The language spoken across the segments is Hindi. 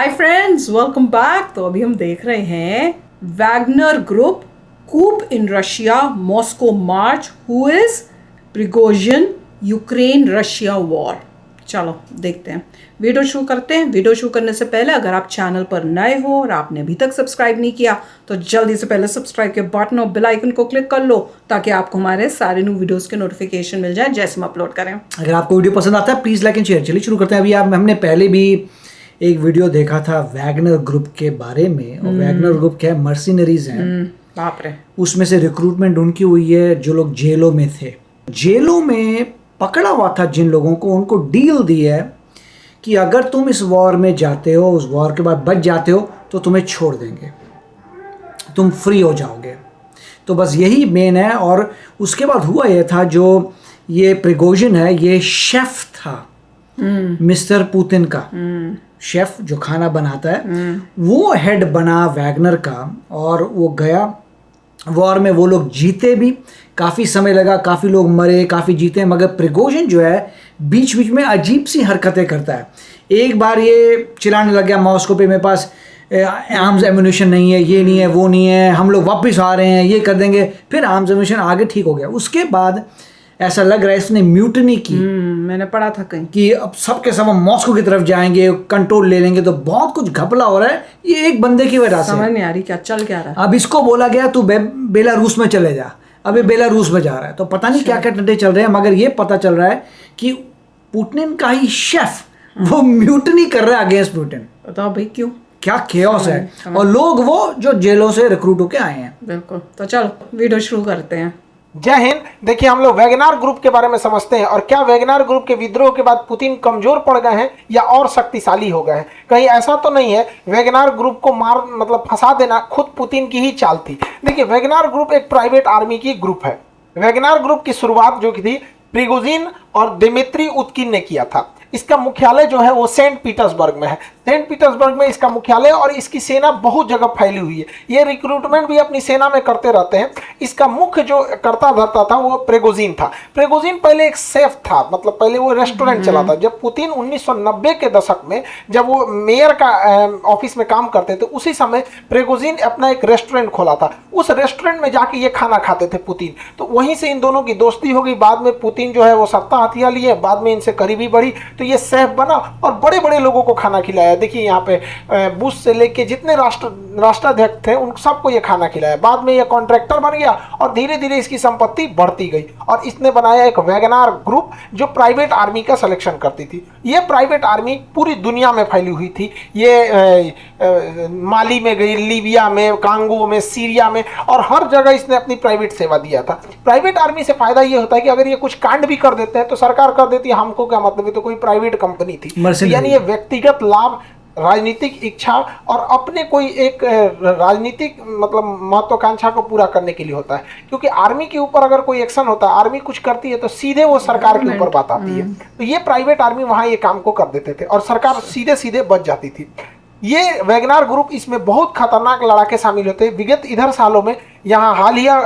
Hi friends, welcome back. तो अभी हम देख रहे हैं Wagner group coup in Russia Moscow march who is Prigozhin Ukraine Russia war. चलो देखते हैं, वीडियो शुरू करते हैं। वीडियो शुरू करने से पहले अगर आप चैनल पर नए हो और आपने अभी तक सब्सक्राइब नहीं किया तो जल्दी से पहले सब्सक्राइब के बटन और बेल आइकन को क्लिक कर लो ताकि आपको हमारे सारे न्यू वीडियोस के नोटिफिकेशन मिल जाए जैसे हम अपलोड करें। अगर आपको वीडियो पसंद आता है प्लीज़ लाइक एंड शेयर। चलिए शुरू करते हैं। अभी हमने पहले भी एक वीडियो देखा था वैगनर ग्रुप के बारे में, और वैगनर ग्रुप क्या है, मर्सिनरीज हैं। बाप रे। उसमें से रिक्रूटमेंट उनकी हुई है जो लोग जेलों में थे। जेलों में पकड़ा हुआ था जिन लोगों को, उनको डील दी है कि अगर तुम इस वॉर में जाते हो, उस वॉर के बाद बच जाते हो तो तुम्हें छोड़ देंगे, तुम फ्री हो जाओगे। तो बस यही मेन है। और उसके बाद हुआ यह था, जो ये प्रिगोजिन है ये शेफ था मिस्टर पुतिन का। शेफ जो खाना बनाता है वो हेड बना वैगनर का, और वो गया वॉर में। वो लोग जीते भी, काफ़ी समय लगा, काफ़ी लोग मरे, काफ़ी जीते, मगर प्रिगोजिन जो है बीच बीच में अजीब सी हरकतें करता है। एक बार ये चिल्लाने लग गया मॉस्को पे, मेरे पास आर्म्स एम्यूनिशन नहीं है, ये नहीं है, वो नहीं है, हम लोग वापस आ रहे हैं, ये कर देंगे। फिर आर्म्स एम्यूनिशन आगे ठीक हो गया। उसके बाद ऐसा लग रहा है इसने म्यूटनी की। मैंने पढ़ा था कहीं कि अब सब सब मॉस्को की तरफ जाएंगे, कंट्रोल ले लेंगे। तो बहुत कुछ घपला हो रहा है ये एक बंदे की वजह से। समझ नहीं आ रही क्या चल क्या रहा है। अब इसको बोला गया तू बेलारूस में चले जा। अब ये बेलारूस में जा रहा है, तो पता नहीं क्या क्या टंडे चल रहे हैं, मगर ये पता चल रहा है कि पुतिन का ही शेफ वो म्यूटनी कर रहा है अगेंस्ट पुतिन। बताओ भाई क्यों, क्या केओस है। और लोग वो जो जेलों से रिक्रूट होके आए हैं। बिल्कुल। तो चलो वीडियो शुरू करते हैं। जय हिंद। देखिए, हम लोग वैगनार ग्रुप के बारे में समझते हैं, और क्या वैगनार ग्रुप के विद्रोह के बाद पुतिन कमजोर पड़ गए हैं या और शक्तिशाली हो गए हैं। कहीं ऐसा तो नहीं है वैगनार ग्रुप को फंसा देना खुद पुतिन की ही चाल थी। देखिए, वैगनार ग्रुप एक प्राइवेट आर्मी की ग्रुप है। वैगनार ग्रुप की शुरुआत जो की थी प्रिगोजिन और दिमित्री उत्किन ने किया था। इसका मुख्यालय जो है वो सेंट पीटर्सबर्ग में है। सेंट पीटर्सबर्ग में इसका मुख्यालय, और इसकी सेना बहुत जगह फैली हुई है। ये रिक्रूटमेंट भी अपनी सेना में करते रहते हैं। इसका मुख्य जो करता धरता था वो प्रिगोजिन था। प्रिगोजिन पहले एक शेफ था, मतलब पहले वो रेस्टोरेंट चलाता। जब पुतिन 1990 के दशक में जब वो मेयर का ऑफिस में काम करते थे, उसी समय प्रिगोजिन अपना एक रेस्टोरेंट खोला था। उस रेस्टोरेंट में जाके ये खाना खाते थे पुतिन। तो वहीं से इन दोनों की दोस्ती हो गई। बाद में पुतिन जो है वो सत्ता हथिया लिए, बाद में इनसे करीबी बढ़ी, तो ये शेफ बना और बड़े बड़े लोगों को खाना खिलाया। देखिए यहाँ पे बुश से लेके जितने राष्ट्राध्यक्ष थे उन सबको ये खाना खिलाया। बाद में ये कॉन्ट्रैक्टर बन गया और धीरे धीरे इसकी संपत्ति बढ़ती गई, और इसने बनाया एक वैगनार ग्रुप जो प्राइवेट आर्मी का सिलेक्शन करती थी। ये प्राइवेट आर्मी पूरी दुनिया में फैली हुई थी। ये माली में गई, लीबिया में, कांगो में, सीरिया में, और हर जगह इसने अपनी प्राइवेट सेवा दिया था। प्राइवेट आर्मी से फायदा ये होता है कि अगर ये कुछ कांड भी कर देते हैं तो सरकार कर देती है, हमको क्या मतलब, है तो कोई प्राइवेट कंपनी थी। यानी ये व्यक्तिगत लाभ, राजनीतिक इच्छा और अपने कोई एक राजनीतिक महत्वाकांक्षा को पूरा करने के लिए होता है। क्योंकि आर्मी के ऊपर अगर कोई एक्शन होता है, आर्मी कुछ करती है तो सीधे वो सरकार के ऊपर बात आती है। तो ये प्राइवेट आर्मी वहां ये काम को कर देते थे और सरकार सीधे सीधे बच जाती थी। ये वैगनार ग्रुप, इसमें बहुत खतरनाक लड़ाके शामिल होते हैं। विगत इधर सालों में, यहाँ हालिया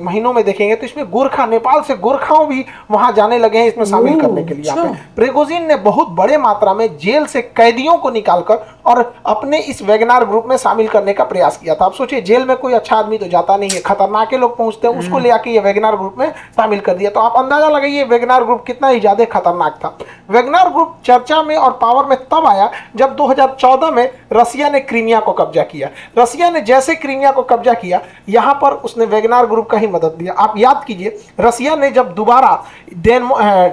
महीनों में देखेंगे तो इसमें गोरखा, नेपाल से गोरखाओं भी वहां जाने लगे हैं इसमें शामिल करने के लिए। यहाँ पे प्रिगोजिन ने बहुत बड़े मात्रा में जेल से कैदियों को निकालकर और अपने इस वैगनार ग्रुप में शामिल करने का प्रयास किया था। आप सोचिए, जेल में कोई अच्छा आदमी तो जाता नहीं है, खतरनाक लोग पहुंचते हैं, उसको ले आके ये वैगनार ग्रुप में शामिल कर दिया। तो आप अंदाजा लगाइए वैगनार ग्रुप कितना ही ज्यादा खतरनाक था। वैगनार ग्रुप चर्चा में और पावर में तब आया जब 2014 में रसिया ने क्रीमिया को कब्जा किया। रसिया ने जैसे क्रीमिया को कब्जा किया, यहाँ पर उसने वैगनार ग्रुप का ही मदद दिया। आप याद कीजिए, रसिया ने जब दोबारा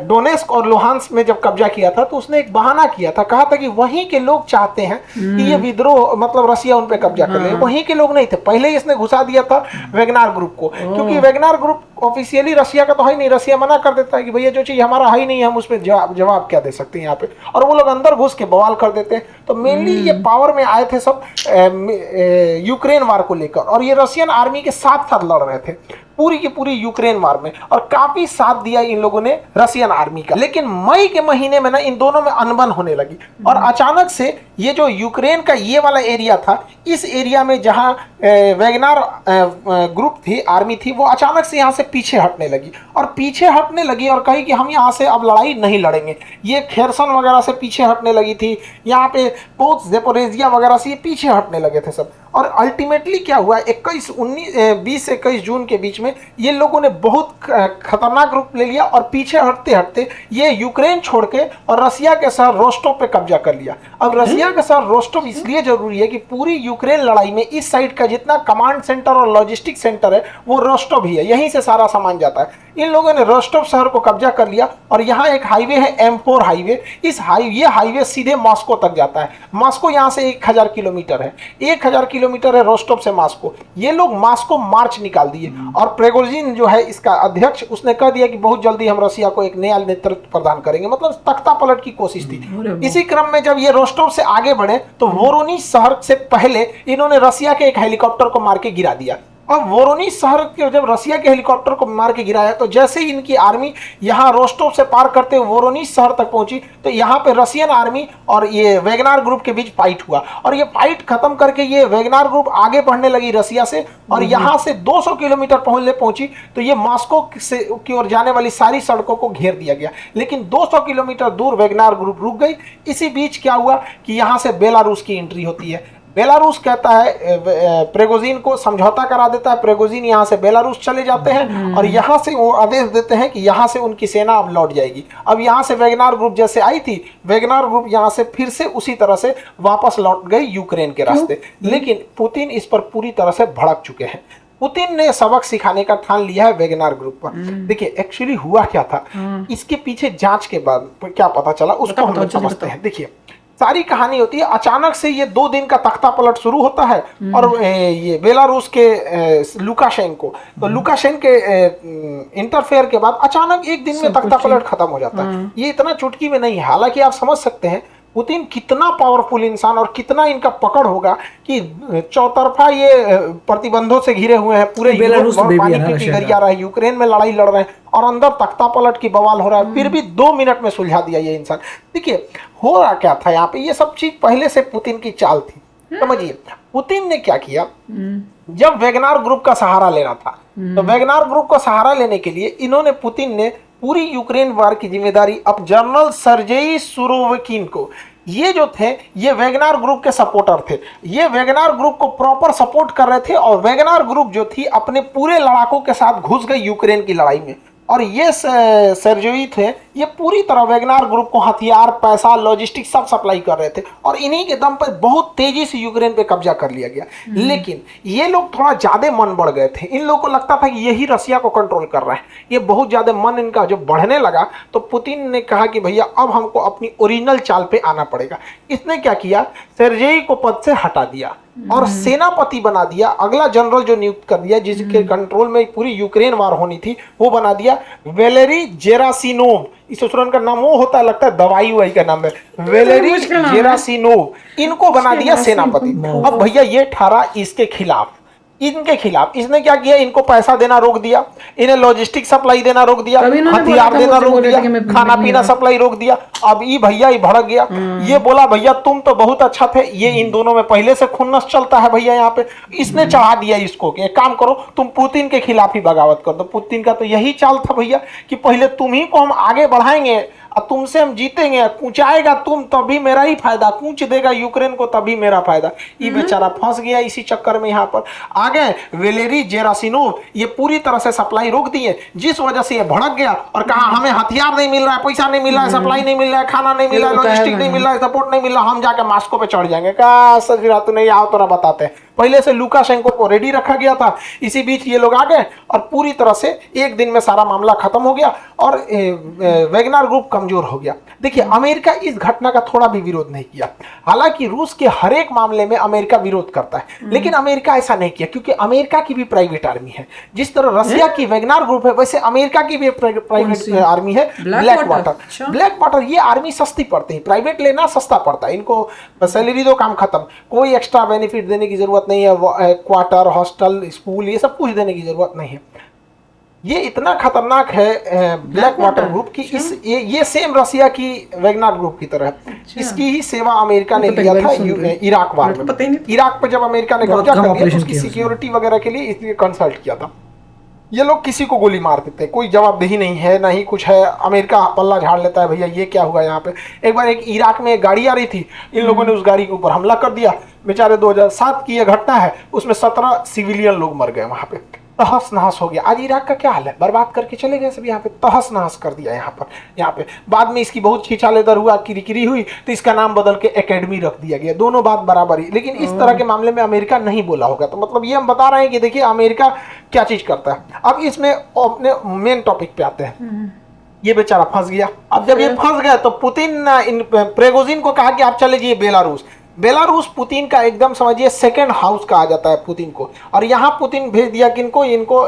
डोनेस्क और लुहांस्क में जब कब्जा किया था तो उसने एक बहाना किया था, कहा था कि वहीं के लोग चाहते हैं कि ये विद्रोह, मतलब रसिया उन पे कब्जा कर ले। वहीं के लोग नहीं थे, पहले ही इसने घुसा दिया था वैगनार ग्रुप को। क्योंकि वैगनार ग्रुप ऑफिशियली रसिया का तो है नहीं, रसिया मना कर देता है कि भैया जो चीज हमारा है ही नहीं, हम उस पर जवाब क्या दे सकते हैं यहाँ पे, और वो लोग अंदर घुस के बवाल कर देते हैं। तो मेनली ये पावर में आए थे सब यूक्रेन वार को लेकर, और ये रशियन आर्मी के साथ साथ लड़ रहे थे पूरी की पूरी यूक्रेन वार में, और काफी साथ दिया इन लोगों ने रशियन आर्मी का। लेकिन मई के महीने में ना इन दोनों में अनबन होने लगी, और अचानक से ये जो यूक्रेन का ये वाला एरिया था, इस एरिया में जहां वैगनार ग्रुप थी, आर्मी थी, वो अचानक से यहाँ से पीछे हटने लगी और पीछे हटने लगी और कही कि हम यहाँ से अब लड़ाई नहीं लड़ेंगे। ये खेरसन वगैरह से पीछे हटने लगी थी, यहाँ पे बहुत ज़ेपोरिज़िया वगैरह से ये पीछे हटने लगे थे सब। और अल्टीमेटली क्या हुआ, 20-21 जून के बीच में ये लोगों ने बहुत खतरनाक रूप ले लिया और पीछे हटते हटते ये यूक्रेन छोड़ के और रसिया के शहर रोस्टोव पे कब्जा कर लिया। अब रसिया का शहर रोस्टोव इसलिए जरूरी है कि पूरी यूक्रेन लड़ाई में इस साइड का जितना कमांड सेंटर और लॉजिस्टिक सेंटर है वो रोस्टोव ही है, यहीं से सारा सामान जाता है। इन लोगों ने रोस्टोव शहर को कब्जा कर लिया और यहाँ एक हाईवे है M4 हाईवे। ये हाईवे सीधे मॉस्को तक जाता है। मॉस्को यहाँ से 1000 किलोमीटर है, 1000 किलोमीटर है रोस्टोव से मॉस्को। ये लोग मॉस्को मार्च निकाल दिए और प्रिगोजिन जो है इसका अध्यक्ष, उसने कह दिया कि बहुत जल्दी हम रसिया को एक नया नेतृत्व प्रदान करेंगे, मतलब तख्ता पलट की कोशिश थी। इसी क्रम में जब ये रोस्टोव से आगे बढ़े तो वोरोनिज शहर से पहले इन्होंने रसिया के एक हेलीकॉप्टर को मार के गिरा दिया। अब वोरोनिज शहर के जब रसिया के हेलीकॉप्टर को मार के गिराया तो जैसे ही इनकी आर्मी यहाँ रोस्टोव से पार करते हुए वोरोनिज शहर तक पहुंची तो यहाँ पे रशियन आर्मी और ये वेगनार ग्रुप के बीच फाइट हुआ और ये फाइट खत्म करके ये वेगनार ग्रुप आगे बढ़ने लगी रसिया से और यहाँ से 200 किलोमीटर पहुंची तो ये मॉस्को से की ओर जाने वाली सारी सड़कों को घेर दिया गया। लेकिन 200 किलोमीटर दूर वेगनार ग्रुप रुक गई। इसी बीच क्या हुआ कि यहाँ से बेलारूस की एंट्री होती है। बेलारूस कहता है प्रिगोजिन को समझौता करा देता है, प्रिगोजिन यहाँ से बेलारूस चले जाते हैं और यहाँ से वो आदेश देते हैं कि यहाँ से उनकी सेना अब लौट जाएगी। अब यहाँ से वेगनार ग्रुप जैसे आई थी, वेगनार ग्रुप यहाँ से फिर से उसी तरह से वापस लौट गई यूक्रेन के रास्ते। लेकिन पुतिन इस पर पूरी तरह से भड़क चुके हैं। पुतिन ने सबक सिखाने का ठान लिया है वेगनार ग्रुप पर। देखिए एक्चुअली हुआ क्या था, इसके पीछे जांच के बाद क्या पता चला उसको हम समझते हैं। देखिए सारी कहानी होती है, अचानक से ये 2 दिन का तख्ता पलट शुरू होता है और ये बेलारूस के लुकाशेंको, तो लुकाशेंको के इंटरफेयर के बाद अचानक एक दिन में तख्ता पलट खत्म हो जाता है। ये इतना चुटकी में नहीं है। हालांकि आप समझ सकते हैं पुतिन कितना पावरफुल इंसान और कितना इनका पकड़ होगा कि चौतरफा ये प्रतिबंधों से घिरे हुए हैं, पूरे बेलारूस में पानी की गरिया रहा है, यूक्रेन में लड़ाई लड़ रहे हैं और अंदर तख्ता पलट की बवाल हो रहा है, फिर भी 2 मिनट में सुलझा दिया ये इंसान। देखिए हो रहा क्या था यहाँ पे, ये सब चीज पहले से पुतिन की चाल थी। समझिए पुतिन ने क्या किया, जब वेगनार ग्रुप का सहारा लेना था तो वेगनार ग्रुप का सहारा लेने के लिए इन्होंने पुतिन ने पूरी यूक्रेन वार की जिम्मेदारी अब जनरल सर्जेई सुरोविकिन को, ये जो थे ये वेगनार ग्रुप के सपोर्टर थे, ये वेगनार ग्रुप को प्रॉपर सपोर्ट कर रहे थे और वेगनार ग्रुप जो थी अपने पूरे लड़ाकों के साथ घुस गई यूक्रेन की लड़ाई में। और ये सर्जेई थे, ये पूरी तरह वेगनार ग्रुप को हथियार, पैसा, लॉजिस्टिक सब सप्लाई कर रहे थे और इन्हीं के दम पर बहुत तेजी से यूक्रेन पे कब्जा कर लिया गया। लेकिन ये लोग थोड़ा ज्यादा मन बढ़ गए थे, इन लोगों को लगता था कि यही रसिया को कंट्रोल कर रहा है। ये बहुत ज्यादा मन इनका जब बढ़ने लगा तो पुतिन ने कहा कि भैया अब हमको अपनी ओरिजिनल चाल पे आना पड़ेगा। इसने क्या किया, सर्जेई को पद से हटा दिया और सेनापति बना दिया। अगला जनरल जो नियुक्त कर दिया जिसके कंट्रोल में पूरी यूक्रेन वार होनी थी वो बना दिया वेलेरी जेरासिनोव। इस स्टूडेंट का नाम वो होता है, लगता है दवाई वाई का नाम है, वेलेरी जेरासिनोव। इनको बना दिया सेनापति। अब भैया ये ठहरा इसके खिलाफ, इनके खिलाफ। इसने क्या किया, इनको पैसा देना रोक दिया, इन्हें लॉजिस्टिक सप्लाई देना रोक दिया, हथियार देना रोक दिया, खाना पीना सप्लाई रोक दिया। अब ये भैया ये भड़क गया, ये बोला भैया तुम तो बहुत अच्छा थे, ये इन दोनों में पहले से खुन्नस चलता है भैया यहाँ पे। इसने चढ़ा दिया इसको कि एक काम करो तुम पुतिन के खिलाफ ही बगावत कर दो। पुतिन का तो यही चाल था भैया कि पहले तुम ही को हम आगे बढ़ाएंगे और तुमसे हम जीतेंगे, कूचाएगा तुम तभी मेरा ही फायदा, कूच देगा यूक्रेन को तभी मेरा फायदा। ये बेचारा फंस गया इसी चक्कर में। यहाँ पर आ गए वेलेरी जेरासिनोव, ये पूरी तरह से सप्लाई रोक दिए, जिस वजह से ये भड़क गया और कहा हमें हथियार नहीं मिल रहा है, पैसा नहीं मिल रहा है, सप्लाई नहीं मिल रहा है, खाना नहीं मिल रहा है, लॉजिस्टिक नहीं मिल रहा है, सपोर्ट नहीं मिल रहा, हम जाके मॉस्को पे चढ़ जाएंगे। कहा सजरा तू नहीं आओ तोरा बताते हैं। पहले से लुकाशेंको को रेडी रखा गया था। इसी बीच ये लोग आ गए और पूरी तरह से एक दिन में सारा मामला खत्म हो गया और वेगनार ग्रुप कमजोर हो गया। देखिए अमेरिका इस घटना का थोड़ा भी विरोध नहीं किया। हालांकि रूस के हर एक मामले में अमेरिका विरोध करता है, लेकिन अमेरिका ऐसा नहीं किया क्योंकि अमेरिका की भी प्राइवेट आर्मी है। जिस तरह रसिया की वेगनार ग्रुप है वैसे अमेरिका की भी प्राइवेट आर्मी है, ब्लैक वाटर। ब्लैक वाटर ये आर्मी सस्ती पड़ती है, प्राइवेट लेना सस्ता पड़ता है, इनको सैलरी दो काम खत्म, कोई एक्स्ट्रा बेनिफिट देने की जरूरत नहीं है, क्वार्टर, हॉस्टल, स्कूल ये सब कुछ देने की जरूरत नहीं है। ये इतना खतरनाक है ब्लैक वाटर ग्रुप की ये सेम रसिया की वेगनार ग्रुप की तरह है। इसकी ही सेवा अमेरिका ने लिया था इराक वार में। इराक पे जब अमेरिका ने कब्जा कर लिया तो उसकी सिक्योरिटी वगैरह के लिए इसलिए कंसल्ट किया था। ये लोग किसी को गोली मार देते हैं, कोई जवाबदेही नहीं है, ना ही कुछ है। अमेरिका पल्ला झाड़ लेता है, भैया ये क्या हुआ यहाँ पे। एक बार एक इराक में एक गाड़ी आ रही थी, इन लोगों ने उस गाड़ी के ऊपर हमला कर दिया, बेचारे 2007 की ये घटना है, उसमें 17 सिविलियन लोग मर गए वहां पे, तहस नहस हो गया। आज इराक का क्या हाल है, बर्बाद करके चले गए सब, यहाँ पे तहस नहस कर दिया यहाँ पे। बाद में इसकी बहुत खिंचालेदर हुआ, किरकिरी हुई, तो इसका नाम बदल के एकेडमी रख दिया गया। दोनों बात बराबर ही, लेकिन इस तरह के मामले में अमेरिका नहीं बोला होगा। तो मतलब ये हम बता रहे हैं कि देखिए अमेरिका क्या चीज करता है। अब इसमें अपने मेन टॉपिक पे आते हैं। ये बेचारा फंस गया। अब जब ये फंस गया तो पुतिन प्रिगोजिन को कहा कि आप चले जाइए बेलारूस। बेलारूस पुतिन का एकदम समझिए सेकंड हाउस कहा जाता है पुतिन को। और यहाँ पुतिन भेज दिया किनको, इनको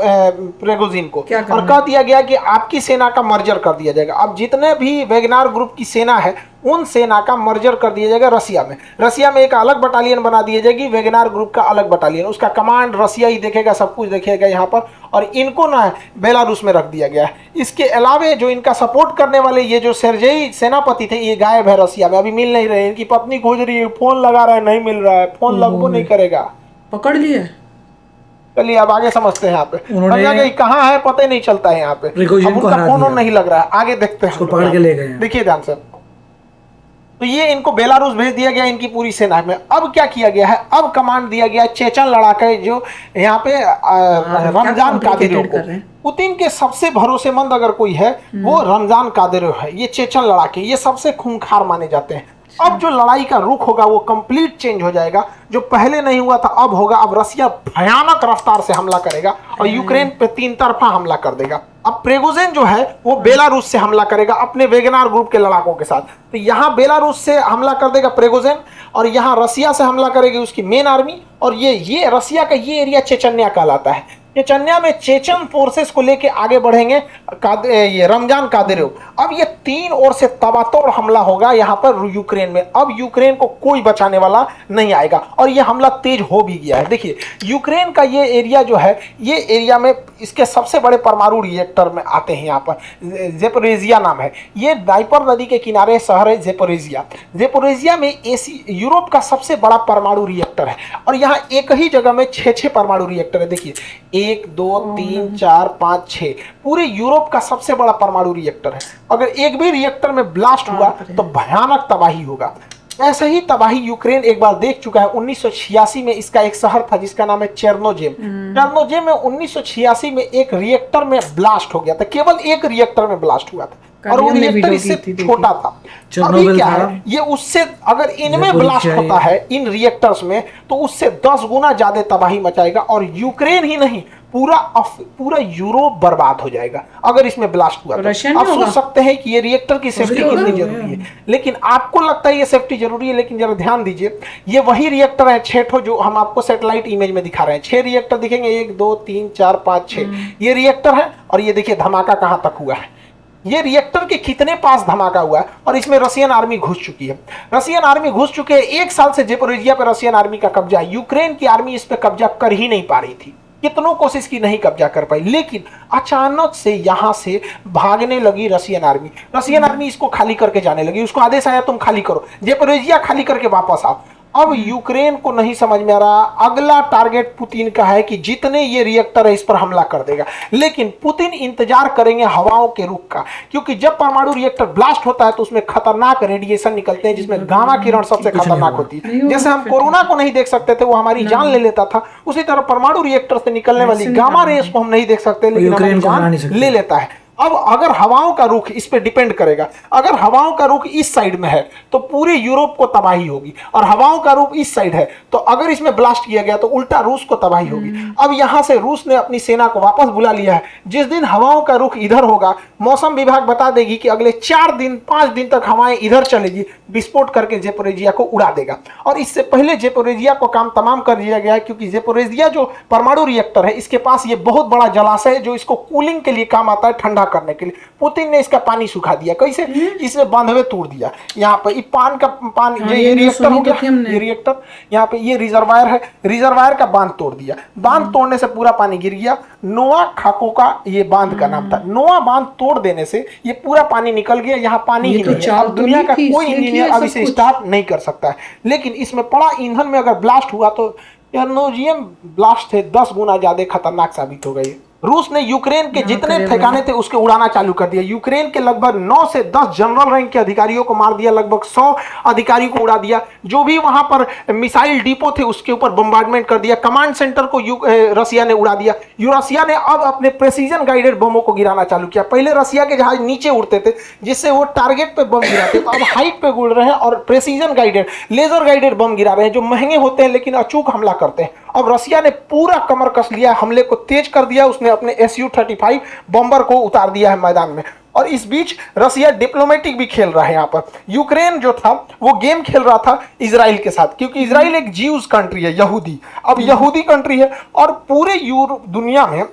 प्रिगोजिन को, और कह दिया गया कि आपकी सेना का मर्जर कर दिया जाएगा। अब जितने भी वेगनार ग्रुप की सेना है उन सेना का मर्जर कर दिया जाएगा रसिया में एक अलग बटालियन बना दी जाएगी, वेगनार ग्रुप का अलग बटालियन, उसका कमांड रसिया ही देखेगा, सब कुछ देखेगा यहाँ पर। और इनको ना बेलारूस में रख दिया गया है। इसके अलावा जो इनका सपोर्ट करने वाले ये जो सेर्जेई सेनापति थे, ये गायब है रसिया में, अभी मिल नहीं रहे। इनकी पत्नी खोज रही है, फोन लगा रहा है, नहीं मिल रहा है, फोन लगभग नहीं करेगा। पकड़ लिए। चलिए अब आगे समझते हैं। यहाँ पे कहाँ है पता ही नहीं चलता है। यहाँ पे उनका फोन नहीं लग रहा है। आगे देखते हैं, पकड़ के ले गए। देखिए ध्यान से। तो ये इनको बेलारूस भेज दिया गया इनकी पूरी सेना में। अब क्या किया गया है, अब कमांड दिया गया चेचन लड़ाके जो यहाँ पे रमजान कादिरोव को। पुतिन के सबसे भरोसेमंद अगर कोई है वो रमजान कादिरोव है। ये चेचन लड़ाके ये सबसे खूंखार माने जाते हैं। अब जो लड़ाई का रुख होगा वो कंप्लीट चेंज हो जाएगा। जो पहले नहीं हुआ था अब होगा। अब रसिया भयानक रफ्तार से हमला करेगा और यूक्रेन पे 3 तरफा हमला कर देगा। अब प्रिगोजिन जो है वो बेलारूस से हमला करेगा अपने वेगनार ग्रुप के लड़ाकों के साथ। तो यहाँ बेलारूस से हमला कर देगा प्रिगोजिन, और यहाँ रसिया से हमला करेगी उसकी मेन आर्मी। और ये रसिया का ये एरिया चेचन्या कहलाता है। चेचन्या में चेचन फोर्सेस को लेके आगे बढ़ेंगे ये रमजान कादिरोव। अब ये 3 ओर से तबातोड़ हमला होगा यहाँ पर यूक्रेन में। अब यूक्रेन को कोई बचाने वाला नहीं आएगा और ये हमला तेज हो भी गया है। देखिए यूक्रेन का ये एरिया जो है, ये एरिया में इसके सबसे बड़े परमाणु रिएक्टर में आते हैं। यहाँ पर ज़ेपोरिजिया नाम है। ये डाइपर नदी के किनारे शहर है ज़ेपोरिजिया में यूरोप का सबसे बड़ा परमाणु रिएक्टर है। और यहाँ एक ही जगह में 6 परमाणु रिएक्टर है। देखिए 1 2 3 4 5 6 पूरे यूरोप का सबसे बड़ा परमाणु रिएक्टर है। अगर एक भी रिएक्टर में ब्लास्ट हुआ तो भयानक तबाही होगा। ऐसे ही तबाही यूक्रेन एक बार देख चुका है। 1986 में इसका एक शहर था जिसका नाम है चेर्नोजेम में 1986 में एक रिएक्टर में ब्लास्ट हो गया था। केवल एक रिएक्टर में ब्लास्ट हुआ था और वो रिएक्टर इससे छोटा था। अभी क्या है, ये उससे अगर इनमें ब्लास्ट होता है इन रिएक्टर्स में तो उससे 10 गुना ज्यादा तबाही मचाएगा। और यूक्रेन ही नहीं पूरा यूरोप बर्बाद हो जाएगा अगर इसमें ब्लास्ट हुआ। तो आप सोच सकते हैं कि ये रिएक्टर की सेफ्टी कितनी जरूरी है। लेकिन आपको लगता है ये सेफ्टी जरूरी है, लेकिन जरा ध्यान दीजिए, ये वही रिएक्टर है 6 ठो जो हम आपको सैटेलाइट इमेज में दिखा रहे हैं। 6 रिएक्टर दिखेंगे, 1 2 3 4 5 6 ये रिएक्टर है। और ये देखिए धमाका कहां तक हुआ है, ये रिएक्टर के कितने पास धमाका हुआ है। और इसमें रशियन आर्मी घुस चुकी है। रशियन आर्मी घुस चुके हैं। 1 साल से ज़ेपोरिजिया पे रशियन आर्मी का कब्जा है। यूक्रेन की आर्मी इस पे कब्जा कर ही नहीं पा रही थी, कितनों कोशिश की नहीं कब्जा कर पाई। लेकिन अचानक से यहां से भागने लगी रशियन आर्मी इसको खाली करके जाने लगी। उसको आदेश आया तुम खाली करो, ज़ेपोरिजिया खाली करके वापस आओ। अब यूक्रेन को नहीं समझ में आ रहा, अगला टारगेट पुतिन का है कि जितने ये रिएक्टर है इस पर हमला कर देगा। लेकिन पुतिन इंतजार करेंगे हवाओं के रुख का, क्योंकि जब परमाणु रिएक्टर ब्लास्ट होता है तो उसमें खतरनाक रेडिएशन निकलते हैं जिसमें गामा किरण सबसे खतरनाक होती है। जैसे हम कोरोना को नहीं देख सकते थे, वो हमारी जान ले लेता था, उसी तरह परमाणु रिएक्टर से निकलने वाली गामा रेस को हम नहीं देख सकते, लेकिन हमारी जान ले लेता है। अब अगर हवाओं का रुख इस पे डिपेंड करेगा। अगर हवाओं का रुख इस साइड में है तो पूरे यूरोप को तबाही होगी, और हवाओं का रुख इस साइड है तो अगर इसमें ब्लास्ट किया गया तो उल्टा रूस को तबाही होगी। अब यहां से रूस ने अपनी सेना को वापस बुला लिया है। जिस दिन हवाओं का रुख इधर होगा, मौसम विभाग बता देगी कि अगले 4 दिन 5 दिन तक हवाएं इधर चलेगी, विस्फोट करके ज़ेपोरिजिया को उड़ा देगा। और इससे पहले ज़ेपोरिजिया को काम तमाम कर दिया गया है, क्योंकि ज़ेपोरिजिया जो परमाणु रिएक्टर है इसके पास ये बहुत बड़ा जलाशय है जो इसको कूलिंग के लिए काम आता है, ठंडा करने के लिए। पुतिन ने इसका पानी सुखा दिया। कैसे? इसमें बांधवे तोड़ दिया। यहाँ पर ये रिएक्टर हो गया, ये रिएक्टर, यहाँ पे ये रिजर्वायर है, रिजर्वायर का बांध तोड़ दिया। बांध तोड़ने से पूरा पानी गिर गया। नोआ खाको का ये बांध का नाम था। नोआ बांध तोड़ देने से ये पूरा पानी निकल गया। यहाँ पानी ही नहीं है। अब दुनिया का कोई इंजीनियर अब इसे स्टार्ट नहीं कर सकता है। लेकिन इसमें पड़ा ईंधन में अगर ब्लास्ट हुआ तो चेर्नोजियम ब्लास्ट से 10 गुना ज्यादा खतरनाक साबित हो गई। रूस ने यूक्रेन के जितने ठिकाने थे उसके उड़ाना चालू कर दिया। यूक्रेन के लगभग 9 से 10 जनरल रैंक के अधिकारियों को मार दिया, लगभग 100 अधिकारियों को उड़ा दिया। जो भी वहां पर मिसाइल डिपो थे उसके ऊपर बम्बार्डमेंट कर दिया। कमांड सेंटर को रसिया ने उड़ा दिया। रसिया ने अब अपने प्रेसिजन गाइडेड बमों को गिराना चालू किया। पहले रसिया के जहाज नीचे उड़ते थे जिससे वो टारगेट पे बम गिराते, तो अब हाइट पे उड़ रहे हैं और precision guided laser guided bomb गिरा रहे हैं जो महंगे होते हैं लेकिन अचूक हमला करते हैं। अब रसिया ने पूरा कमर कस लिया, हमले को तेज कर दिया। उसने अपने Su-35 बम्बर को उतार दिया है मैदान में। और इस बीच रसिया डिप्लोमेटिक भी खेल रहा है। यहाँ पर यूक्रेन जो था वो गेम खेल रहा था इजराइल के साथ, क्योंकि इजराइल एक ज्यूज कंट्री है, यहूदी। अब यहूदी कंट्री है और पूरे यूरोप दुनिया में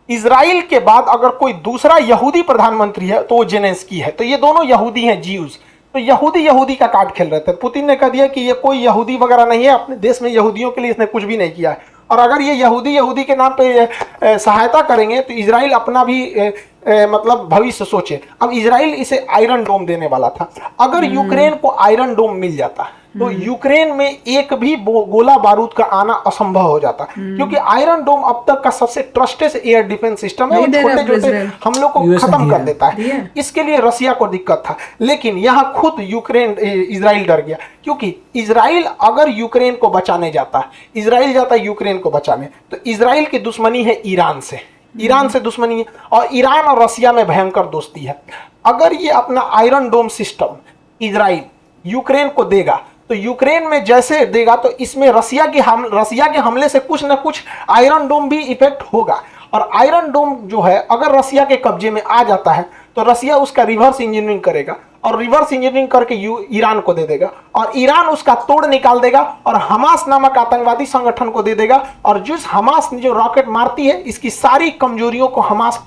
इजराइल के बाद अगर कोई दूसरा यहूदी प्रधानमंत्री है तो वो जेलेंस्की है। तो ये दोनों यहूदी हैं, ज्यूज। तो यहूदी का कार्ड खेल रहे थे। पुतिन ने कह दिया कि ये कोई यहूदी वगैरह नहीं है, अपने देश में यहूदियों के लिए इसने कुछ भी नहीं किया है। और अगर ये यहूदी के नाम पे सहायता करेंगे तो इजराइल अपना भी मतलब भविष्य सोचे। अब इजराइल इसे आयरन डोम देने वाला था। अगर यूक्रेन को आयरन डोम मिल जाता तो यूक्रेन में एक भी गोला बारूद का आना असंभव हो जाता, क्योंकि आयरन डोम अब तक का सबसे ट्रस्टेड एयर डिफेंस सिस्टम है। छोटे छोटे हमलों को खत्म कर देता है। इसके लिए रसिया को दिक्कत था, लेकिन यहाँ खुद इजराइल डर गया, क्योंकि इजराइल अगर यूक्रेन को बचाने जाता, इजराइल जाता यूक्रेन को बचाने, तो इजराइल की दुश्मनी है ईरान से। ईरान से दुश्मनी है और ईरान और रसिया में भयंकर दोस्ती है। अगर ये अपना आयरन डोम सिस्टम इजराइल यूक्रेन को देगा तो यूक्रेन में जैसे देगा तो इसमें रसिया के हमले से कुछ ना कुछ आयरन डोम भी इफेक्ट होगा। और आयरन डोम जो है अगर रसिया के कब्जे में आ जाता है तो रसिया उसका रिवर्स इंजीनियरिंग करेगा और रिवर्स इंजीनियरिंग करके ईरान को दे देगा और ईरान उसका तोड़ निकाल देगा और हमास नामक आतंकवादी संगठन को दे देगा। और जिस हमास जो रॉकेट मारती है इसकी सारी कमजोरियों को हमास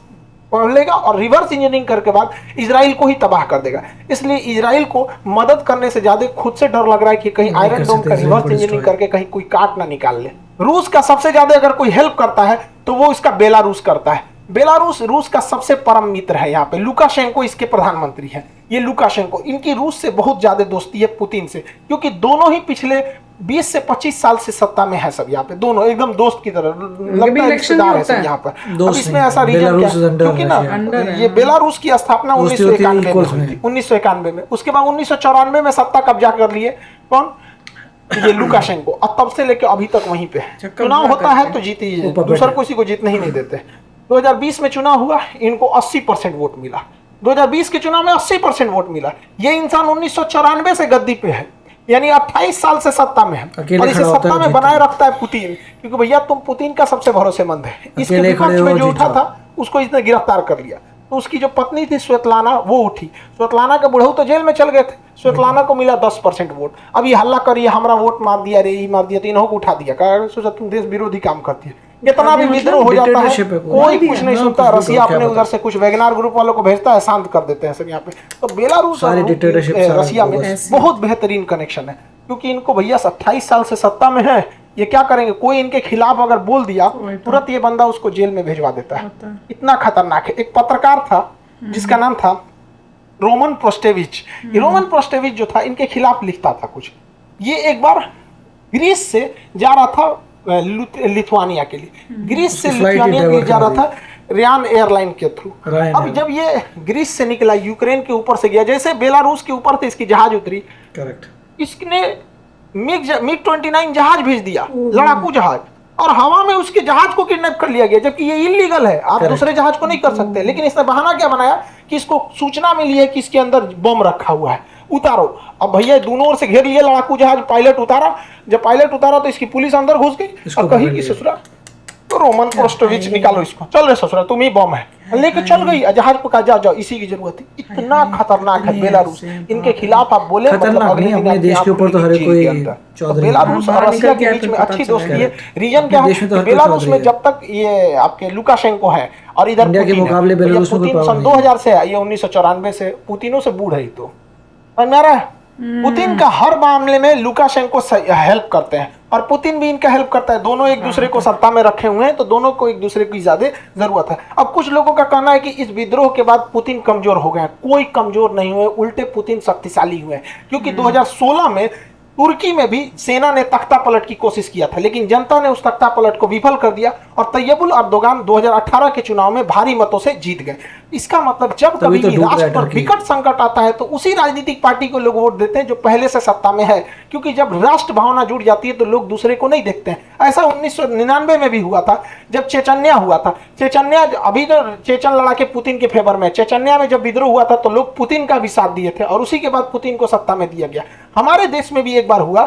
पढ़ लेगा और रिवर्स इंजीनियरिंग करके बाद इजराइल को ही तबाह कर देगा। इसलिए इजराइल को मदद करने से ज्यादा खुद से डर लग रहा है कि कहीं आयरन डोम का रिवर्स इंजीनियरिंग करके कहीं कोई काट ना निकाल ले। रूस का सबसे ज्यादा अगर कोई हेल्प करता है तो वो इसका बेलारूस करता है। बेलारूस रूस का सबसे परम मित्र है। यहाँ पे लुकाशेंको इसके प्रधानमंत्री हैं। ये लुकाशेंको, इनकी रूस से बहुत ज्यादा दोस्ती है पुतिन से, क्योंकि दोनों ही पिछले 20 से 25 साल से सत्ता में है सब। यहाँ पे दोनों एकदम दोस्त की तरह लगता है, रिश्तेदार है सब यहाँ पर। अब इसमें ऐसा रीजन क्या है, क्योंकि ना ये बेलारूस की स्थापना 1991 में हुई थी, 1991 में। उसके बाद 1994 में सत्ता कब्जा कर लिए कौन, ये लुकाशेंको। अब तब से लेकर अभी तक वहीं पे चुनाव होता है तो जीत ही है, दूसरा किसी को जीतने ही नहीं देते। 2020 में चुनाव हुआ, इनको 80% वोट मिला। 2020 के चुनाव में 80% वोट मिला। ये इंसान 1994 से गद्दी पे है, यानी 28 साल से सत्ता में है और इसे सत्ता में बनाए रखता है पुतिन, क्योंकि भैया तुम पुतिन का सबसे भरोसेमंद है। इसके विपक्ष में जो उठा था उसको इसने गिरफ्तार कर लिया। तो उसकी जो पत्नी थी स्वेतलाना, वो उठी। स्वेतलाना के बुढ़ऊ तो जेल में चल गए थे, स्वेतलाना को मिला 10% वोट। अब ये हल्ला करिए हमारा वोट मार दिया रे, ये मार दिया, तो इन्हों को उठा दिया। कारण सोचा तुम देश विरोधी काम करती है। इतना भी विद्रोह हो जाता है कोई कुछ नहीं सुनता। रसिया अपने उधर से कुछ वैगनार ग्रुप वालों को भेजता है, शांत कर देते हैं सब यहाँ पे। तो बेलारूस और रसिया में बहुत बेहतरीन कनेक्शन है, क्योंकि इनको भैया 28 साल से सत्ता में है। ये क्या करेंगे, कोई इनके खिलाफ अगर बोल दिया तुरंत ये बंदा उसको जेल में भेजवा देता है। इतना खतरनाक है। एक पत्रकार था जिसका नाम था रोमन प्रोस्टेविच। रोमन प्रोस्टेविच जो था इनके खिलाफ लिखता था कुछ। ये एक बार ग्रीस से जा रहा था लिथुआनिया के लिए, ग्रीस से लिथुआनिया के लिए जा रहा था रियान एयरलाइन के थ्रू। अब जब ये ग्रीस से निकला, यूक्रेन के ऊपर से गया, जैसे बेलारूस के ऊपर से इसकी जहाज उतरी, करेक्ट, इसने मिग 29 जहाज भेज दिया, लड़ाकू जहाज, और हवा में उसके जहाज को किडनैप कर लिया गया, जबकि ये इलीगल है। आप दूसरे जहाज को नहीं कर सकते। लेकिन इसने बहाना क्या बनाया कि इसको सूचना मिली है कि इसके अंदर बम रखा हुआ है, उतारो। अब भैया दोनों ओर से घेर लिए लड़ाकू जहाज, पायलट उतारा। जब पायलट उतारा तो इसकी पुलिस अंदर घुस गई और कही कि ससुरा तो रोमन प्रोस्टेविच निकालो इसको, चल रे ससुरा तुम ही बम है, लेके चल गई। जहाज को कहा जाओ इसी की जरूरत थी। इतना खतरनाक है बेलारूस। इनके खिलाफ आप बोले मतलब अपने देश के ऊपर तो हर कोई बेलारूस और रसिया के बीच में अच्छी दोस्ती है। रीजन क्या है, बेलारूस में जब तक ये आपके लुकाशेंको है और इधर पुतिन सन 2000 से है, ये 1994 से पुतिनों से बूढ़ है। तो मेरा पुतिन का हर मामले में लुकाशेंको हेल्प करते हैं और पुतिन भी इनका हेल्प करता है। दोनों एक दूसरे को सत्ता में रखे हुए हैं, तो दोनों को एक दूसरे की ज्यादा जरूरत है। अब कुछ लोगों का कहना है कि इस विद्रोह के बाद पुतिन कमजोर हो गए। कोई कमजोर नहीं हुए, उल्टे पुतिन शक्तिशाली हुए, क्योंकि 2016 में तुर्की में भी सेना ने तख्ता पलट की कोशिश किया था, लेकिन जनता ने उस तख्ता पलट को विफल कर दिया और तैयबुल अर्दोगान 2018 के चुनाव में भारी मतों से जीत गए। इसका मतलब जब कभी भी राष्ट्र पर विकट संकट आता है तो उसी राजनीतिक पार्टी को लोग वोट देते हैं जो पहले से सत्ता में है, क्योंकि जब राष्ट्र भावना जुड़ जाती है तो लोग दूसरे को नहीं देखते हैं। ऐसा 1999 में भी हुआ था जब चेचन्या हुआ था। चेचन्या अभी जो चेचन लड़ा के पुतिन के फेवर में, चेचन्या में जब विद्रोह हुआ था तो लोग पुतिन का भी साथ दिए थे और उसी के बाद पुतिन को सत्ता में दिया गया। हमारे देश में भी एक बार हुआ,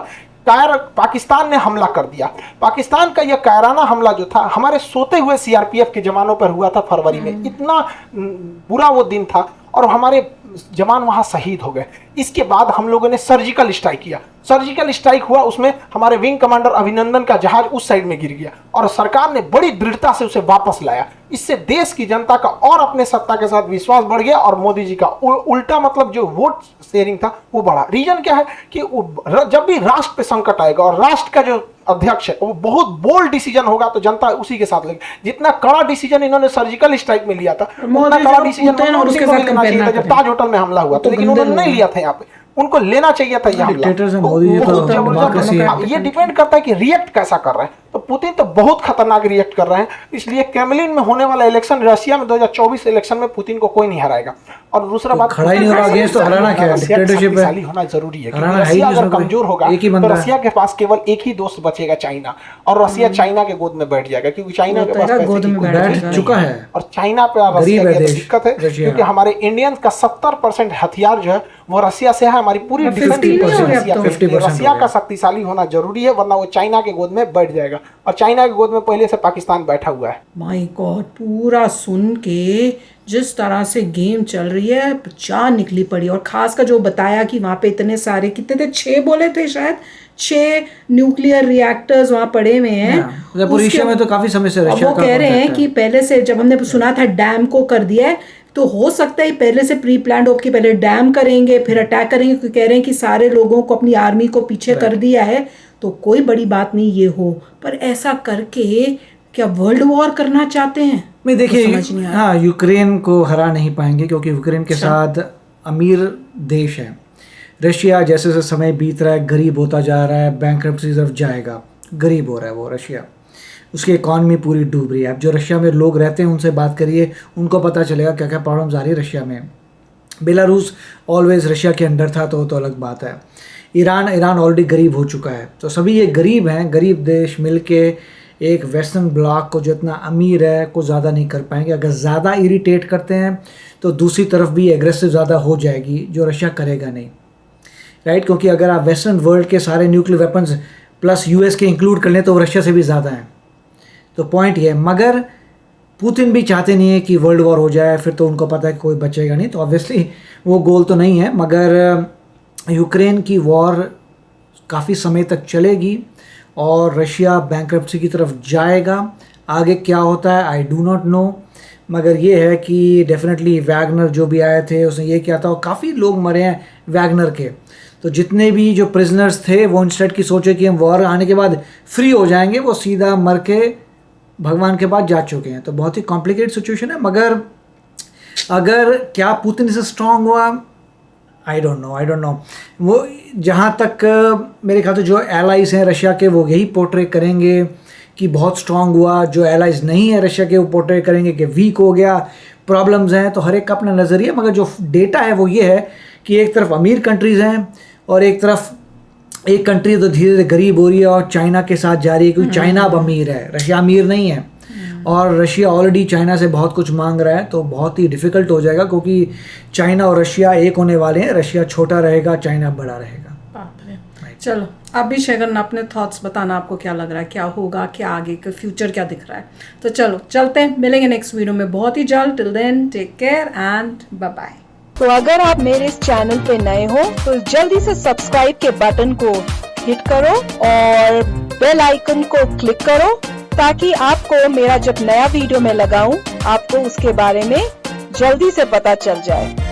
पाकिस्तान ने हमला कर दिया। पाकिस्तान का यह कायराना हमला जो था हमारे सोते हुए सीआरपीएफ के जवानों पर हुआ था फरवरी में। इतना बुरा वो दिन था और हमारे जवान वहां शहीद हो गए। इसके बाद हम लोगों ने सर्जिकल स्ट्राइक किया। सर्जिकल स्ट्राइक हुआ, उसमें हमारे विंग कमांडर अभिनंदन का जहाज उस साइड में गिर गया और सरकार ने बड़ी दृढ़ता से उसे वापस लाया। इससे देश की जनता का और अपने सत्ता के साथ विश्वास बढ़ गया और मोदी जी का उल्टा मतलब जो वोट शेयरिंग था वो बढ़ा। रीजन क्या है कि जब भी राष्ट्र पे संकट आएगा और राष्ट्र का जो अध्यक्ष है वो बहुत बोल्ड डिसीजन होगा तो जनता उसी के साथ लेगी। जितना कड़ा डिसीजन इन्होंने सर्जिकल स्ट्राइक में लिया था उतना कड़ा डिसीजन लेना चाहिए था जब ताज होटल में हमला हुआ था, लेकिन उन्होंने नहीं लिया था। यहाँ पे उनको लेना चाहिए था यह हमला। ये डिपेंड करता है कि रिएक्ट कैसा कर रहे हैं। तो पुतिन तो बहुत खतरनाक रिएक्ट कर रहे हैं, इसलिए क्रेमलिन में होने वाला इलेक्शन, रशिया में 2024 इलेक्शन में पुतिन को कोई नहीं हराएगा। और दूसरा बात, खड़ा ही नहीं हो रहा अगेंस्ट, तो हराना क्या है? डिक्टेटरशिप है, होना जरूरी है। रशिया अगर कमजोर होगा तो रशिया के पास केवल एक ही दोस्त बचेगा, चाइना, और रशिया चाइना के गोद में बैठ जाएगा क्योंकि चाइना के पास गोद में बैठ चुका है और चाइना पे रशिया की दिक्कत है क्योंकि हमारे इंडियंस का 70% हथियार जो है वो रशिया से है। हमारी पूरी रशिया का शक्तिशाली होना जरूरी है, वरना वो चाइना के गोद में बैठ जाएगा और चाइना के गोद में पहले से पाकिस्तान बैठा हुआ है। माय गॉड, पूरा सुन के जिस तरह से गेम चल रही है जान निकली पड़ी। और खास का जो बताया कि वहाँ पे इतने सारे, कितने थे, 6 बोले थे शायद, 6 न्यूक्लियर रिएक्टर्स वहाँ पड़े हुए हैं। जापोरिजिया में तो काफी समय से रशिया वो कह रहे हैं कि पहले से, जब हमने सुना था डैम को कर दिया है, तो हो सकता है पहले से प्री प्लान्ड हो कि पहले डैम करेंगे फिर अटैक करेंगे, क्योंकि कह रहे हैं कि सारे लोगों को, अपनी आर्मी को पीछे कर दिया है। तो कोई बड़ी बात नहीं ये हो, पर ऐसा करके क्या वर्ल्ड वॉर करना चाहते हैं? मैं देखिए, हाँ, यूक्रेन को हरा नहीं पाएंगे क्योंकि यूक्रेन के साथ अमीर देश है। रशिया जैसे जैसे समय बीत रहा है गरीब होता जा रहा है, बैंकरप्सी की तरफ जाएगा, गरीब हो रहा है वो रशिया, उसकी इकॉनमी पूरी डूब रही है। अब जो रशिया में लोग रहते हैं उनसे बात करिए, उनको पता चलेगा क्या क्या प्रॉब्लम्स आ रही है रशिया में। बेलारूस ऑलवेज रशिया के अंडर था तो अलग बात है। ईरान ऑलरेडी गरीब हो चुका है। तो सभी ये गरीब हैं, गरीब देश मिलके एक वेस्टर्न ब्लॉक को जो इतना अमीर है को ज़्यादा नहीं कर पाएंगे। अगर ज़्यादा इरिटेट करते हैं तो दूसरी तरफ भी एग्रेसिव ज़्यादा हो जाएगी, जो रशिया करेगा नहीं, राइट? क्योंकि अगर आप वेस्टर्न वर्ल्ड के सारे न्यूक्लियर वेपन्स प्लस यूएस के इंक्लूड कर लें तो रशिया से भी ज़्यादा हैं। तो पॉइंट ये है, मगर पुतिन भी चाहते नहीं है कि वर्ल्ड वॉर हो जाए, फिर तो उनको पता है कि कोई बचेगा नहीं, तो ऑब्वियसली वो गोल तो नहीं है। मगर यूक्रेन की वॉर काफ़ी समय तक चलेगी और रशिया बैंकरप्सी की तरफ जाएगा। आगे क्या होता है आई डू नॉट नो, मगर ये है कि डेफिनेटली वैगनर जो भी आए थे उसने ये किया था और काफ़ी लोग मरे हैं वैगनर के। तो जितने भी जो प्रिजनर्स थे वो इंस्टेड की सोचे कि हम वॉर आने के बाद फ्री हो जाएंगे, वो सीधा मर के भगवान के पास जा चुके हैं। तो बहुत ही कॉम्प्लिकेटेड सिचुएशन है। मगर अगर क्या पुतिन से स्ट्रांग हुआ, आई डोंट नो। वो जहाँ तक मेरे ख्याल से जो एलाइज हैं रशिया के वो यही पोर्ट्रे करेंगे कि बहुत स्ट्रांग हुआ, जो एलाइज नहीं है रशिया के वो पोर्ट्रे करेंगे कि वीक हो गया, प्रॉब्लम्स हैं। तो हर एक का अपना नज़रिया, मगर जो डेटा है वो ये है कि एक तरफ अमीर कंट्रीज़ हैं और एक तरफ एक कंट्री तो धीरे धीरे गरीब हो रही है और चाइना के साथ जा रही है, क्योंकि चाइना अब अमीर है, रशिया अमीर नहीं है। और रशिया ऑलरेडी चाइना से बहुत कुछ मांग रहा है, तो बहुत ही डिफ़िकल्ट हो जाएगा क्योंकि चाइना और रशिया एक होने वाले हैं। रशिया छोटा रहेगा, चाइना बड़ा रहेगा। चलो, अब भी शेखर अपने थॉट्स बताना, आपको क्या लग रहा है, क्या होगा, क्या आगे का फ्यूचर क्या दिख रहा है। तो चलो चलते हैं, मिलेंगे नेक्स्ट वीडियो में बहुत ही जल्द। Till then take care and bye bye. तो अगर आप मेरे इस चैनल पे नए हो तो जल्दी से सब्सक्राइब के बटन को हिट करो और बेल आइकन को क्लिक करो, ताकि आपको मेरा जब नया वीडियो मैं लगाऊं आपको उसके बारे में जल्दी से पता चल जाए।